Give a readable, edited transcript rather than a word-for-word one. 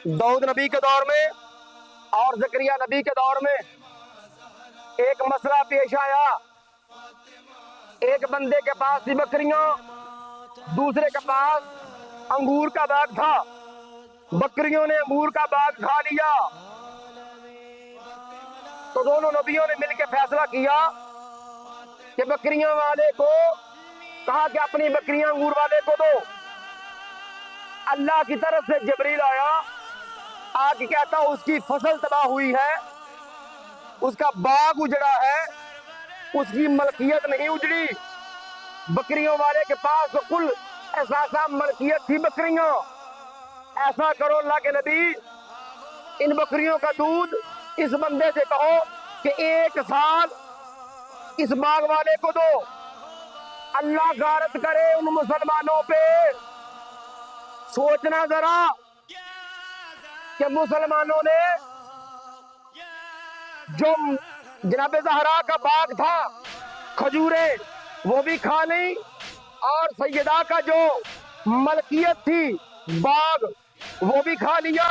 दाऊद नबी के दौर में और ज़करिया नबी के दौर में एक मसला पेश आया। एक बंदे के पास थी बकरियां, दूसरे के पास अंगूर का बाग था। बकरियों ने अंगूर का बाग खा लिया तो दोनों नबियों ने मिलकर फैसला किया कि बकरियां वाले को कहा कि अपनी बकरियां अंगूर वाले को दो। अल्लाह की तरफ से जिब्रील आया, आके कहता उसकी फसल तबाह हुई है, उसका बाग उजड़ा है, उसकी मलकियत नहीं उजड़ी। बकरियों वाले के पास तो कुल एहसासा मलकियत थी बकरियां। ऐसा करो अल्लाह के नबी, इन बकरियों का दूध इस बंदे से कहो कि 1 साल इस बाग वाले को दो। अल्लाह गारत करे उन मुसलमानों पे। सोचना जरा कि मुसलमानों ने जो जनाब ज़हरा का बाग था, खजूरें वो भी खा ली, और सैयदा का जो मलकियत थी बाग वो भी खा लिया।